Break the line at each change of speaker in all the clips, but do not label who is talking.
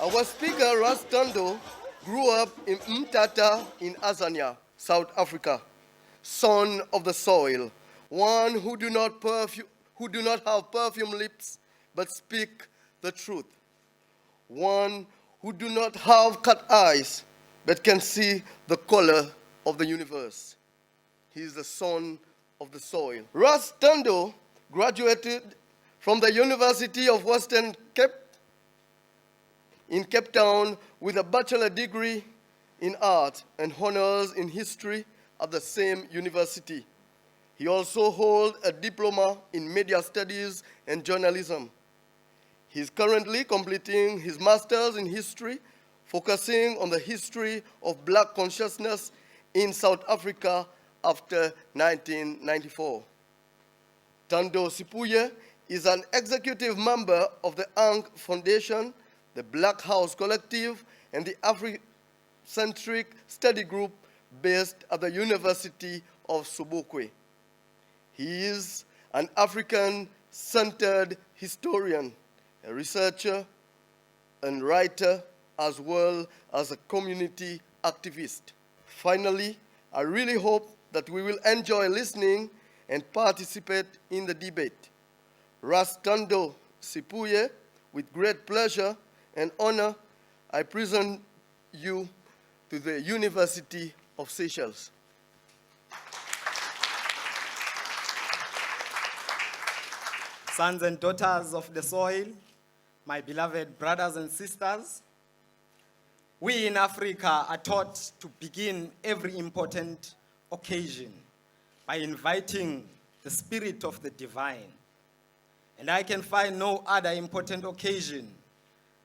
Our speaker, Ras Thando, grew up in Mthatha in Azania, South Africa, son of the soil, one who do not have perfume lips but speak the truth, one who do not have cut eyes but can see the color of the universe. He is the son of the soil. Ras Thando graduated from the University of Western Cape in Cape Town with a bachelor degree in art and honors in history at the same university. He also holds a diploma in media studies and journalism. He is currently completing his master's in history, focusing on the history of Black consciousness in South Africa after 1994. Thando Sipuye is an executive member of the ANC Foundation, the Black House Collective, and the Afrocentric Study Group based at the University of Seychelles. He is an African-centered historian, a researcher, and writer, as well as a community activist. Finally, I really hope that we will enjoy listening and participate in the debate. Ras Thando Sipuye, with great pleasure and honor, I present you to the University of Seychelles.
Sons and daughters of the soil, my beloved brothers and sisters, we in Africa are taught to begin every important occasion by inviting the spirit of the divine. And I can find no other important occasion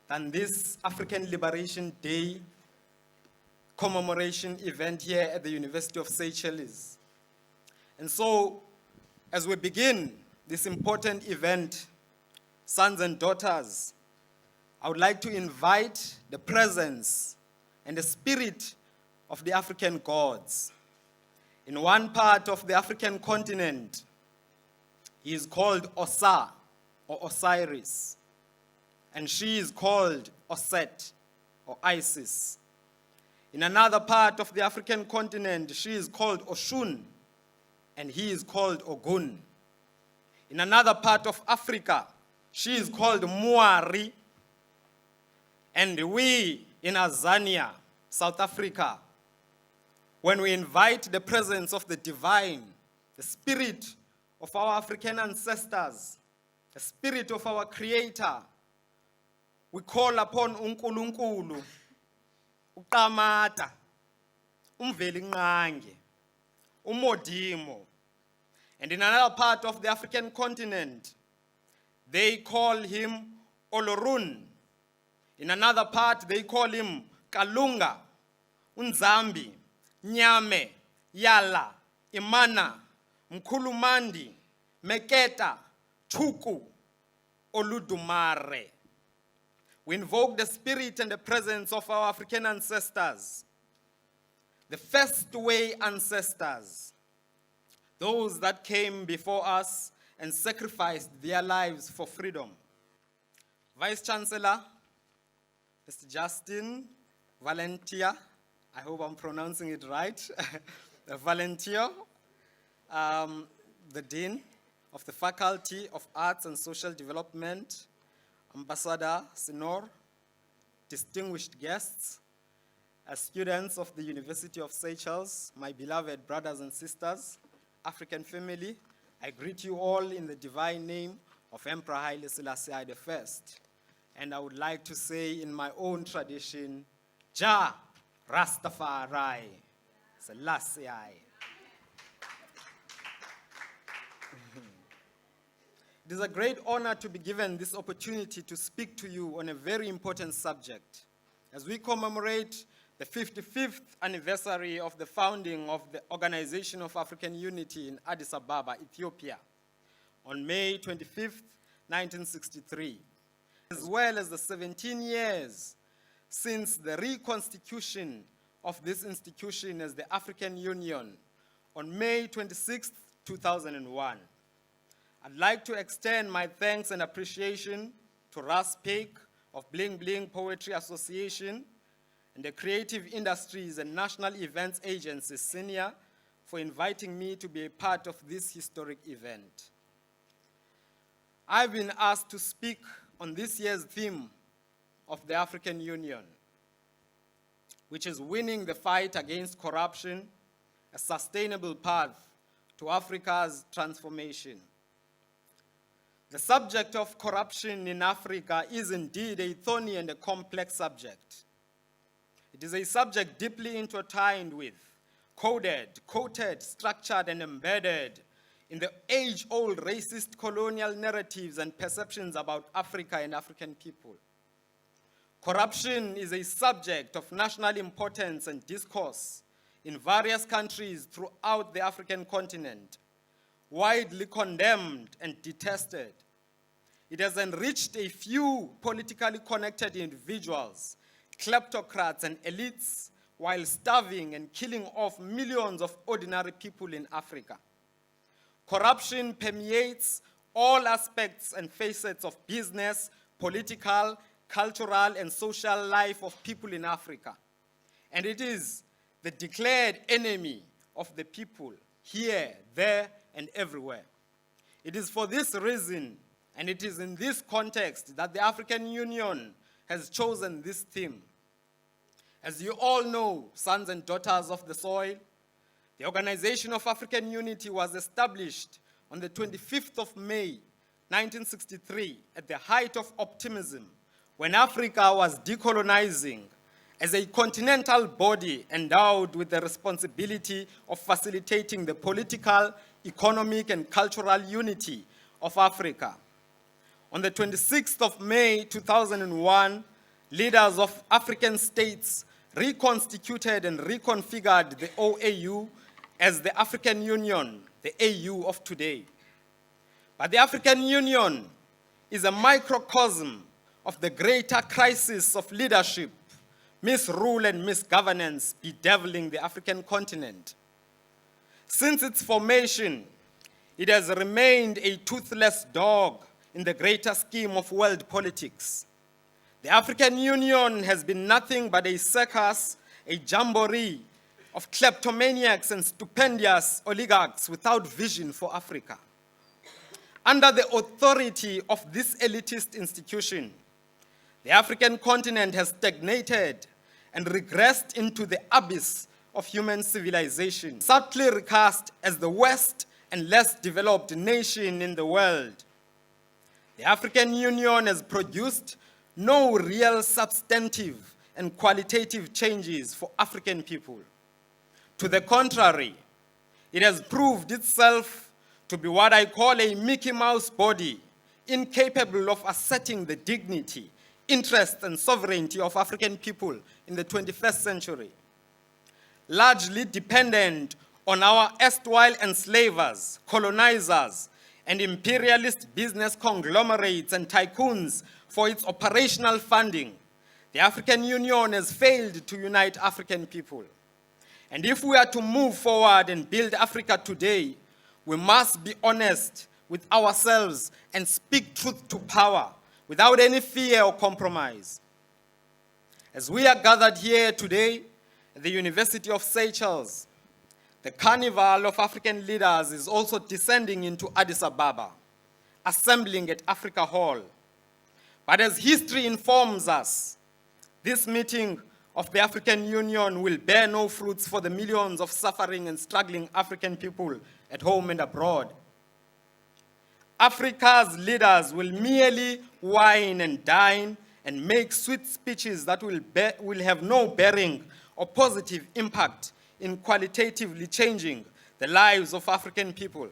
than this African Liberation Day commemoration event here at the University of Seychelles. And so, as we begin this important event, sons and daughters, I would like to invite the presence and the spirit of the African gods. In one part of the African continent, he is called Osa, or Osiris, and she is called Oset, or Isis. In another part of the African continent, she is called Oshun, and he is called Ogun. In another part of Africa, she is called Muari, and we in Azania, South Africa, when we invite the presence of the divine, the spirit of our African ancestors, the spirit of our Creator, we call upon uNkulunkulu, uQamata, uMvelinqange, uModimo. And in another part of the African continent, they call him Olorun. In another part, they call him Kalunga, Unzambi, Nyame, Yala, Imana, Mkulumandi, Meketa, Chuku, Oludumare. We invoke the spirit and the presence of our African ancestors, the first way ancestors, those that came before us and sacrificed their lives for freedom. Vice Chancellor, Mr. Justin Valentia, I hope I'm pronouncing it right, Valentio, the Dean of the Faculty of Arts and Social Development, Ambassador Sinor, distinguished guests, as students of the University of Seychelles, my beloved brothers and sisters, African family, I greet you all in the divine name of Emperor Haile Selassie I. And I would like to say in my own tradition, Ja Rastafari, Selassie. It is a great honor to be given this opportunity to speak to you on a very important subject as we commemorate the 55th anniversary of the founding of the Organization of African Unity in Addis Ababa, Ethiopia, on May 25th, 1963, as well as the 17 years since the reconstitution of this institution as the African Union on May 26th, 2001. I'd like to extend my thanks and appreciation to Ras Peak of Bling Bling Poetry Association and the Creative Industries and National Events Agency, Senior, for inviting me to be a part of this historic event. I've been asked to speak on this year's theme of the African Union, which is winning the fight against corruption, a sustainable path to Africa's transformation. The subject of corruption in Africa is indeed a thorny and a complex subject. It is a subject deeply intertwined with, coded, coated, structured, and embedded in the age-old racist colonial narratives and perceptions about Africa and African people. Corruption is a subject of national importance and discourse in various countries throughout the African continent, widely condemned and detested. It has enriched a few politically connected individuals, kleptocrats and elites, while starving and killing off millions of ordinary people in Africa. Corruption permeates all aspects and facets of business, political, cultural, and social life of people in Africa. And it is the declared enemy of the people here, there, and everywhere. It is for this reason, and it is in this context, that the African Union has chosen this theme. As you all know, sons and daughters of the soil, the Organization of African Unity was established on the 25th of May, 1963, at the height of optimism, when Africa was decolonizing as a continental body endowed with the responsibility of facilitating the political, economic, and cultural unity of Africa. On the 26th of May, 2001, leaders of African states reconstituted and reconfigured the OAU as the African Union, the AU of today. But the African Union is a microcosm of the greater crisis of leadership, misrule and misgovernance bedeviling the African continent. Since its formation, it has remained a toothless dog in the greater scheme of world politics. The African Union has been nothing but a circus, a jamboree of kleptomaniacs and stupendous oligarchs without vision for Africa. Under the authority of this elitist institution, the African continent has stagnated and regressed into the abyss of human civilization, subtly recast as the worst and less developed nation in the world. The African Union has produced no real substantive and qualitative changes for African people. To the contrary, it has proved itself to be what I call a Mickey Mouse body, incapable of asserting the dignity, interest, and sovereignty of African people in the 21st century. Largely dependent on our erstwhile enslavers, colonizers, and imperialist business conglomerates and tycoons for its operational funding, the African Union has failed to unite African people. And if we are to move forward and build Africa today, we must be honest with ourselves and speak truth to power without any fear or compromise. As we are gathered here today at the University of Seychelles, the carnival of African leaders is also descending into Addis Ababa, assembling at Africa Hall. But as history informs us, this meeting of the African Union will bear no fruits for the millions of suffering and struggling African people at home and abroad. Africa's leaders will merely wine and dine and make sweet speeches that will have no bearing or positive impact in qualitatively changing the lives of African people.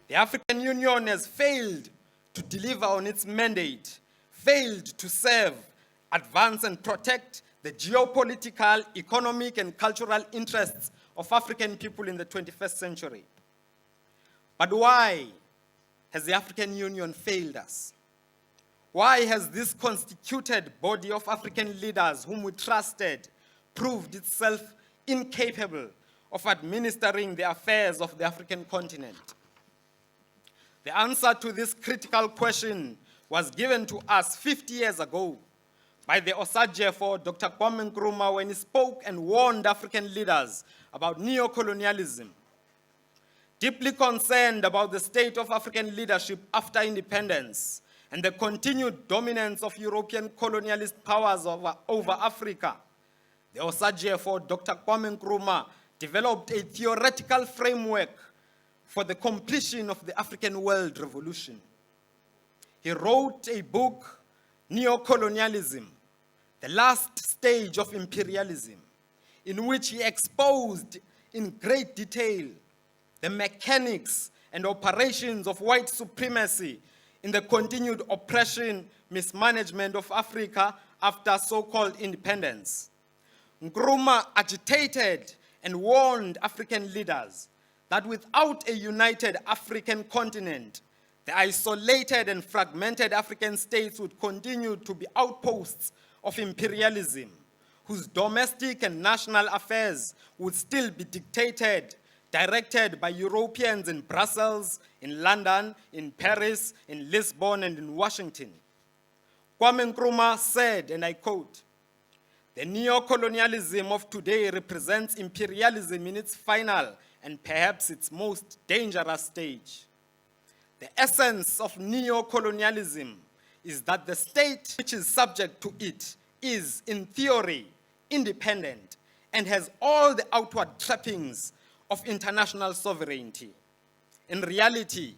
The African Union has failed to deliver on its mandate, failed to serve, advance, and protect the geopolitical, economic, and cultural interests of African people in the 21st century. But why has the African Union failed us? Why has this constituted body of African leaders whom we trusted proved itself incapable of administering the affairs of the African continent? The answer to this critical question was given to us 50 years ago by the Osagefo, Dr. Kwame Nkrumah, when he spoke and warned African leaders about neocolonialism. Deeply concerned about the state of African leadership after independence and the continued dominance of European colonialist powers over Africa, the Osagefo, Dr. Kwame Nkrumah, developed a theoretical framework for the completion of the African world revolution. He wrote a book, Neocolonialism, the last stage of imperialism, in which he exposed in great detail the mechanics and operations of white supremacy in the continued oppression, mismanagement of Africa after so-called independence. Nkrumah agitated and warned African leaders that without a united African continent, the isolated and fragmented African states would continue to be outposts of imperialism, whose domestic and national affairs would still be dictated, directed by Europeans in Brussels, in London, in Paris, in Lisbon, and in Washington. Kwame Nkrumah said, and I quote, "The neocolonialism of today represents imperialism in its final and perhaps its most dangerous stage. The essence of neocolonialism is that the state which is subject to it is, in theory, independent and has all the outward trappings of international sovereignty. In reality,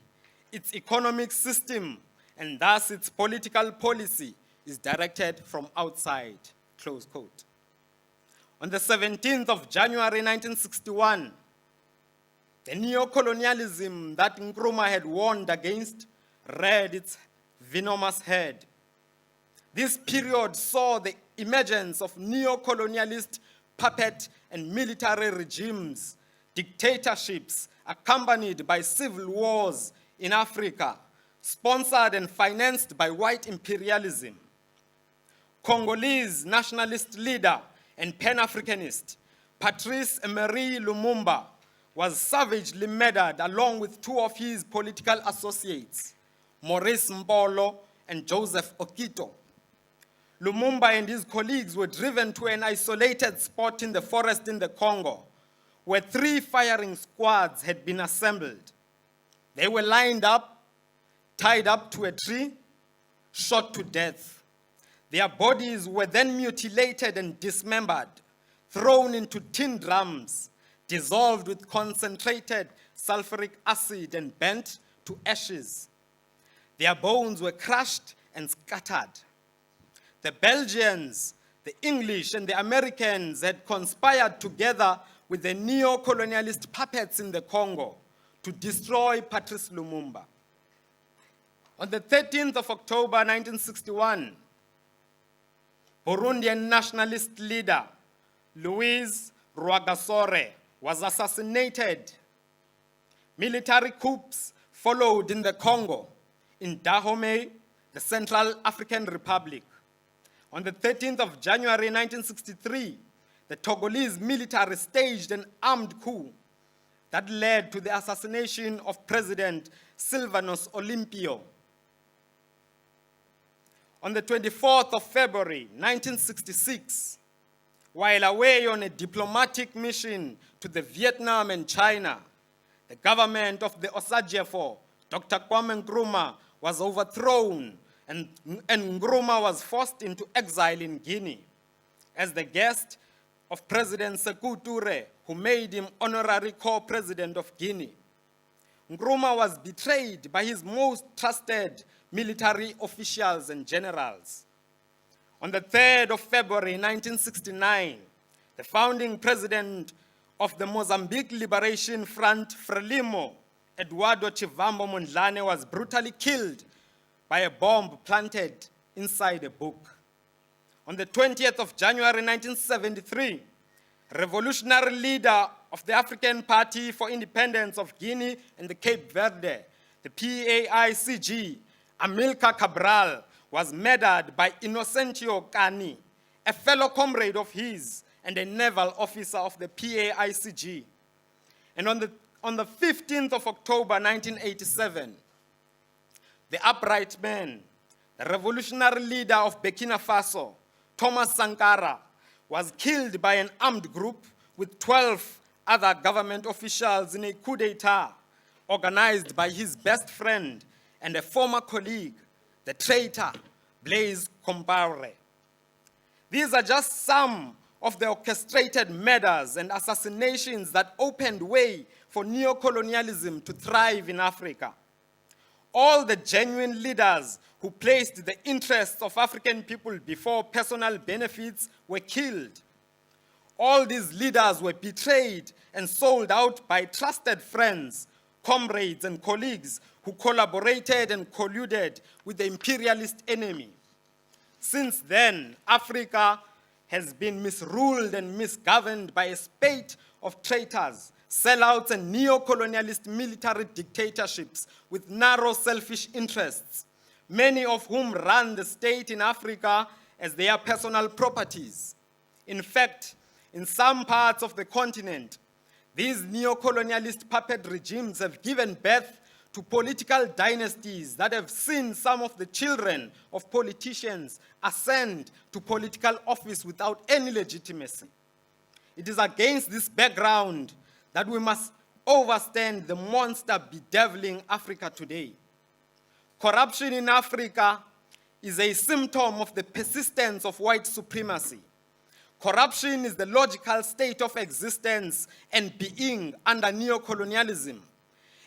its economic system and thus its political policy is directed from outside," close quote. On the 17th of January 1961, the neocolonialism that Nkrumah had warned against reared its venomous head. This period saw the emergence of neocolonialist puppet and military regimes, dictatorships accompanied by civil wars in Africa, sponsored and financed by white imperialism. Congolese nationalist leader and Pan-Africanist Patrice Emery Lumumba was savagely murdered along with two of his political associates, Maurice Mbolo and Joseph Okito. Lumumba and his colleagues were driven to an isolated spot in the forest in the Congo, where 3 firing squads had been assembled. They were lined up, tied up to a tree, shot to death. Their bodies were then mutilated and dismembered, thrown into tin drums, dissolved with concentrated sulfuric acid and burnt to ashes. Their bones were crushed and scattered. The Belgians, the English, and the Americans had conspired together with the neo-colonialist puppets in the Congo to destroy Patrice Lumumba. On the 13th of October 1961, Burundian nationalist leader Louis Rwagasore was assassinated. Military coups followed in the Congo, in Dahomey, the Central African Republic. On the 13th of January 1963, the Togolese military staged an armed coup that led to the assassination of President Sylvanus Olympio. On the 24th of February 1966, while away on a diplomatic mission to the Vietnam and China, the government of the Osagefo, Dr. Kwame Nkrumah, was overthrown and Nkrumah was forced into exile in Guinea as the guest of President Sékou Touré, who made him honorary co-president of Guinea. Nkrumah was betrayed by his most trusted military officials and generals. On the 3rd of February 1969, the founding president of the Mozambique Liberation Front, Frelimo, Eduardo Chivambo Mondlane, was brutally killed by a bomb planted inside a book. On the 20th of January 1973, revolutionary leader of the African Party for Independence of Guinea and the Cape Verde, the PAICG, Amilcar Cabral, was murdered by Inocentio Cani, a fellow comrade of his and a naval officer of the PAICG. And on the 15th of October 1987, the upright man, the revolutionary leader of Burkina Faso, Thomas Sankara, was killed by an armed group with 12 other government officials in a coup d'etat organized by his best friend and a former colleague, the traitor Blaise Compaoré. These are just some of the orchestrated murders and assassinations that opened way for neocolonialism to thrive in Africa. All the genuine leaders who placed the interests of African people before personal benefits were killed. All these leaders were betrayed and sold out by trusted friends, comrades, and colleagues who collaborated and colluded with the imperialist enemy. Since then, Africa has been misruled and misgoverned by a spate of traitors, sellouts, and neo-colonialist military dictatorships with narrow selfish interests, many of whom run the state in Africa as their personal properties. In fact, in some parts of the continent, these neo-colonialist puppet regimes have given birth to political dynasties that have seen some of the children of politicians ascend to political office without any legitimacy. It is against this background that we must overstand the monster bedeviling Africa today. Corruption in Africa is a symptom of the persistence of white supremacy. Corruption is the logical state of existence and being under neocolonialism.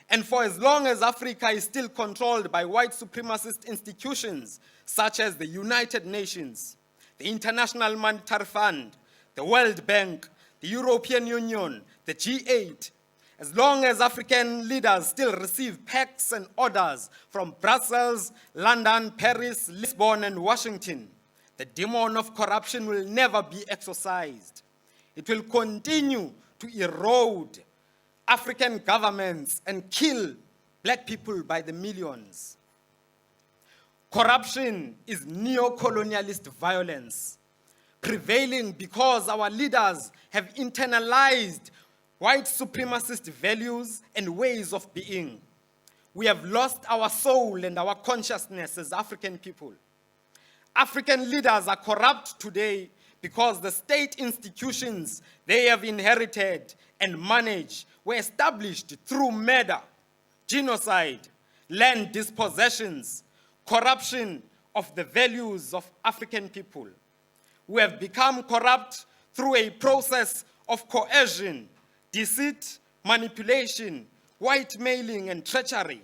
And for as long as Africa is still controlled by white supremacist institutions such as the United Nations, the International Monetary Fund, the World Bank, the European Union, the G8, as long as African leaders still receive pacts and orders from Brussels, London, Paris, Lisbon, and Washington, the demon of corruption will never be exorcised. It will continue to erode African governments and kill black people by the millions. Corruption is neo-colonialist violence, prevailing because our leaders have internalized white supremacist values and ways of being. We have lost our soul and our consciousness as African people. African leaders are corrupt today because the state institutions they have inherited and managed were established through murder, genocide, land dispossessions, corruption of the values of African people. We have become corrupt through a process of coercion, deceit, manipulation, white-mailing, and treachery.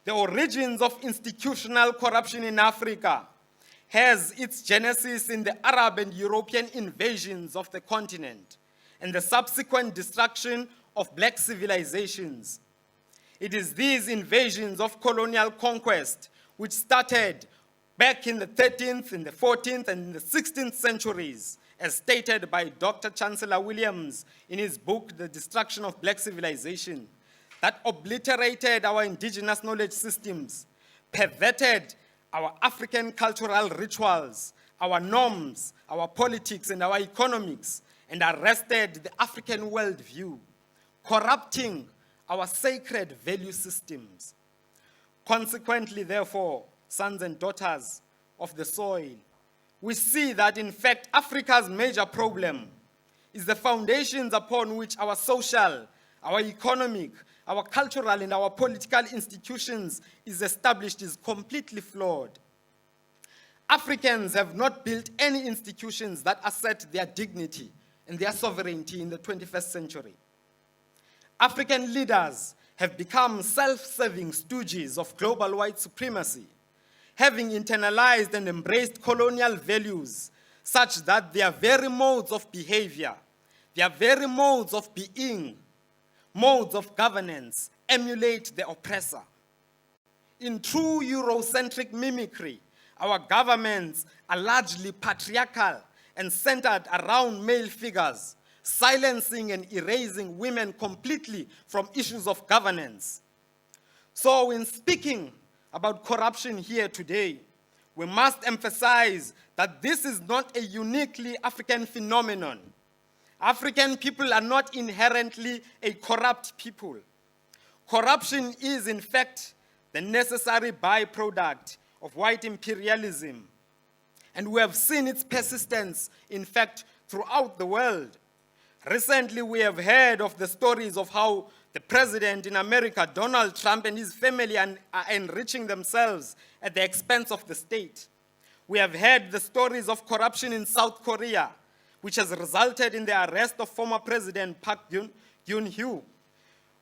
The origins of institutional corruption in Africa has its genesis in the Arab and European invasions of the continent and the subsequent destruction of black civilizations. It is these invasions of colonial conquest which started back in the 13th, in the 14th, and in the 16th centuries, as stated by Dr. Chancellor Williams in his book, The Destruction of Black Civilization, that obliterated our indigenous knowledge systems, perverted our African cultural rituals, our norms, our politics, and our economics, and arrested the African worldview, corrupting our sacred value systems. Consequently, therefore, sons and daughters of the soil, we see that, in fact, Africa's major problem is the foundations upon which our social, our economic, our cultural, and our political institutions is established is completely flawed. Africans have not built any institutions that assert their dignity and their sovereignty in the 21st century. African leaders have become self-serving stooges of global white supremacy, having internalized and embraced colonial values such that their very modes of behavior, their very modes of being, modes of governance emulate the oppressor. In true Eurocentric mimicry, our governments are largely patriarchal and centered around male figures, silencing and erasing women completely from issues of governance. So in speaking about corruption here today, we must emphasize that this is not a uniquely African phenomenon. African people are not inherently a corrupt people. Corruption is, in fact, the necessary byproduct of white imperialism. And we have seen its persistence, in fact, throughout the world. Recently, we have heard of the stories of how the president in America, Donald Trump, and his family are enriching themselves at the expense of the state. We have heard the stories of corruption in South Korea, which has resulted in the arrest of former President Park Geun-hye.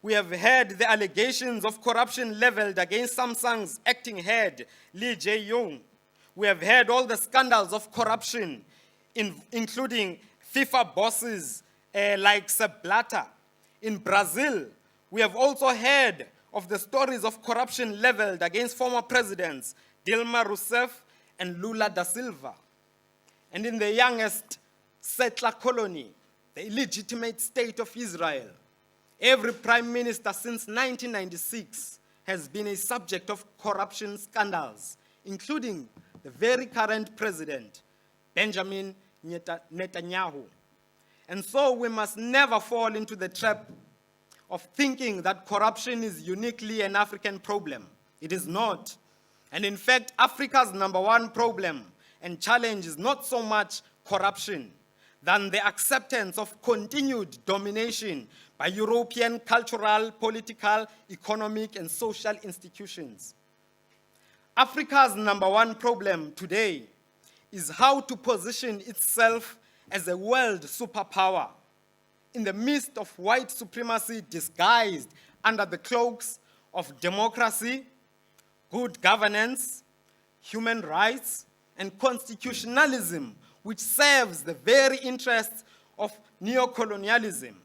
We have heard the allegations of corruption leveled against Samsung's acting head, Lee Jae-yong. We have heard all the scandals of corruption, including FIFA bosses like Sepp Blatter. In Brazil, we have also heard of the stories of corruption leveled against former presidents Dilma Rousseff and Lula da Silva. And in the youngest settler colony, the illegitimate state of Israel, every prime minister since 1996 has been a subject of corruption scandals, including the very current president, Benjamin Netanyahu. And so we must never fall into the trap of thinking that corruption is uniquely an African problem. It is not. And in fact, Africa's #1 problem and challenge is not so much corruption than the acceptance of continued domination by European cultural, political, economic, and social institutions. Africa's #1 problem today is how to position itself as a world superpower in the midst of white supremacy disguised under the cloaks of democracy, good governance, human rights, and constitutionalism, which serves the very interests of neocolonialism.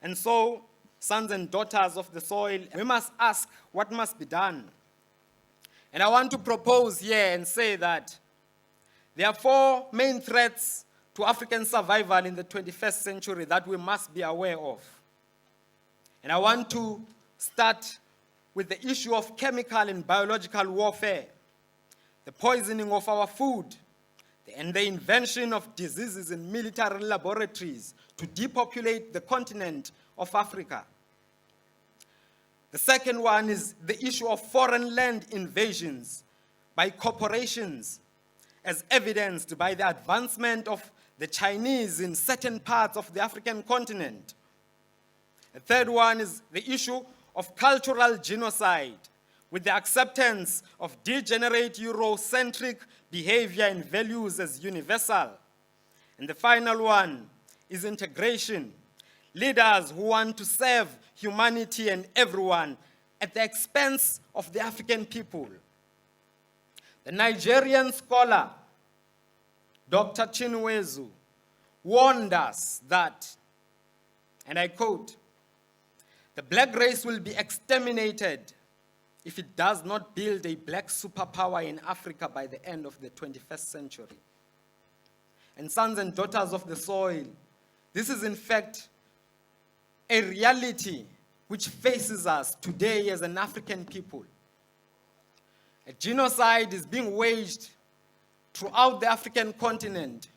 And so, sons and daughters of the soil, we must ask what must be done. And I want to propose here and say that there are 4 main threats to African survival in the 21st century that we must be aware of. And I want to start with the issue of chemical and biological warfare, the poisoning of our food, and the invention of diseases in military laboratories to depopulate the continent of Africa. The second one is the issue of foreign land invasions by corporations, as evidenced by the advancement of the Chinese in certain parts of the African continent. The third one is the issue of cultural genocide, with the acceptance of degenerate Eurocentric behavior and values as universal. And the final one is integration. Leaders who want to serve humanity and everyone at the expense of the African people. The Nigerian scholar, Dr. Chinwezu, warned us that, and I quote, "The black race will be exterminated if it does not build a black superpower in Africa by the end of the 21st century. And sons and daughters of the soil, this is in fact a reality which faces us today as an African people. A genocide is being waged throughout the African continent,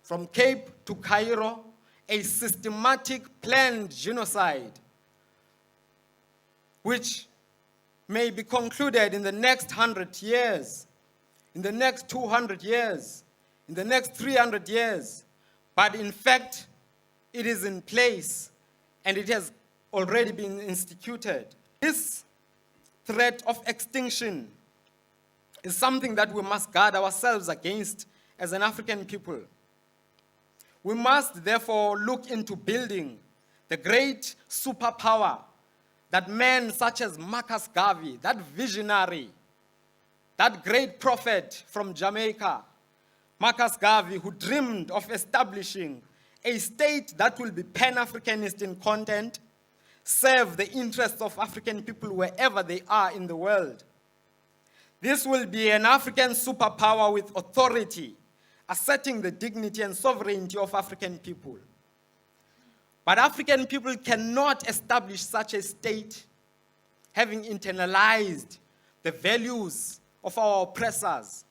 from Cape to Cairo, a systematic planned genocide, which may be concluded in the next 100 years, in the next 200 years, in the next 300 years. But in fact, it is in place and it has already been instituted. This threat of extinction is something that we must guard ourselves against as an African people. We must therefore look into building the great superpower that men such as Marcus Garvey, that visionary, that great prophet from Jamaica, Marcus Garvey, who dreamed of establishing a state that will be Pan-Africanist in content, serve the interests of African people wherever they are in the world. This will be an African superpower with authority, asserting the dignity and sovereignty of African people. But African people cannot establish such a state having internalized the values of our oppressors,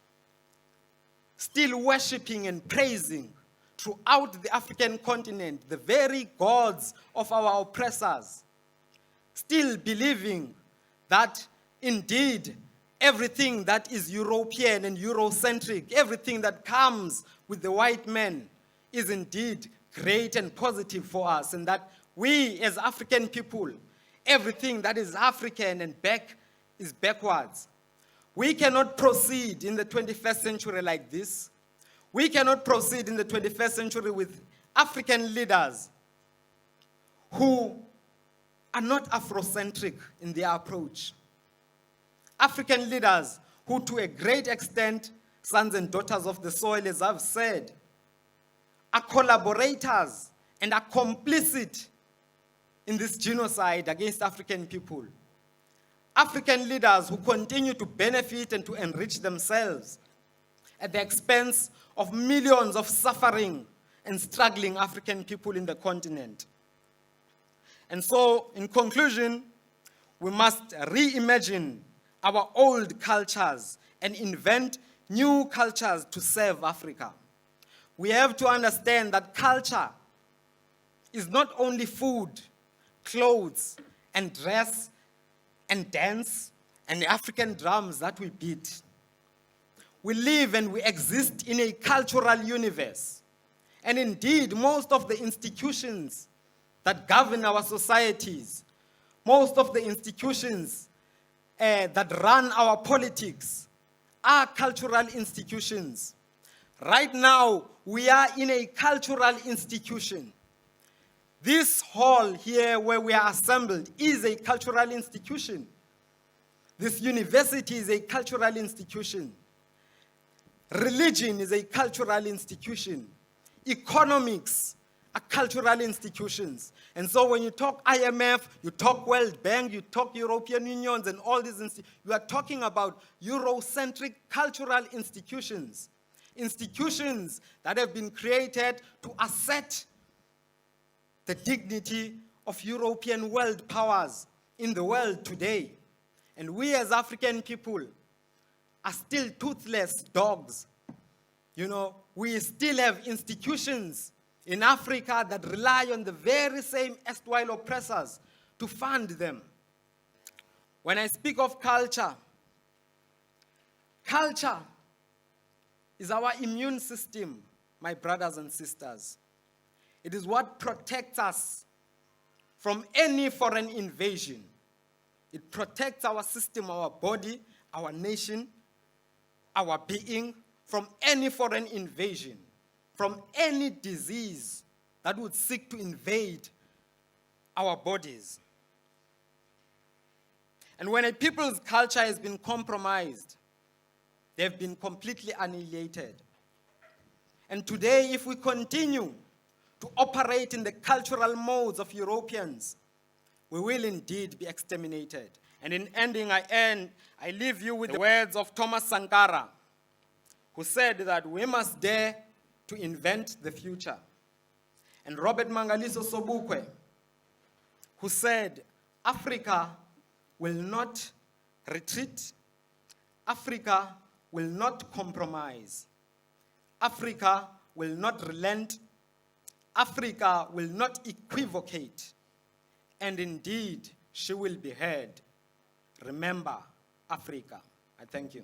still worshipping and praising throughout the African continent the very gods of our oppressors, still believing that indeed everything that is European and Eurocentric, everything that comes with the white man is indeed great and positive for us, and that we as African people, everything that is African and back is backwards. We cannot proceed in the 21st century like this. We cannot proceed in the 21st century with African leaders who are not Afrocentric in their approach. African leaders who, to a great extent, sons and daughters of the soil, as I've said, are collaborators and are complicit in this genocide against African people. African leaders who continue to benefit and to enrich themselves at the expense of millions of suffering and struggling African people in the continent. And so, in conclusion, we must reimagine our old cultures and invent new cultures to serve Africa. We have to understand that culture is not only food, clothes, and dress, and dance, and the African drums that we beat. We live and we exist in a cultural universe. And indeed, most of the institutions that govern our societies, most of the institutions that run our politics are cultural institutions. Right now, we are in a cultural institution. This hall here where we are assembled is a cultural institution. This university is a cultural institution. Religion is a cultural institution. Economics are cultural institutions. And so when you talk IMF, you talk World Bank, you talk European Unions and all these you are talking about Eurocentric cultural institutions. Institutions that have been created to assert the dignity of European world powers in the world today. And we as African people are still toothless dogs. You know, we still have institutions in Africa that rely on the very same erstwhile oppressors to fund them. When I speak of culture, culture is our immune system, my brothers and sisters. It is what protects us from any foreign invasion. It protects our system, our body, our nation, our being from any foreign invasion, from any disease that would seek to invade our bodies. And when a people's culture has been compromised, they've been completely annihilated. And today, if we continue to operate in the cultural modes of Europeans, we will indeed be exterminated. And in ending, I leave you with the words of Thomas Sankara, who said that we must dare to invent the future. And Robert Mangaliso Sobukwe, who said, Africa will not retreat, Africa will not compromise, Africa will not relent, Africa will not equivocate, and indeed she will be heard. Remember Africa. I thank you.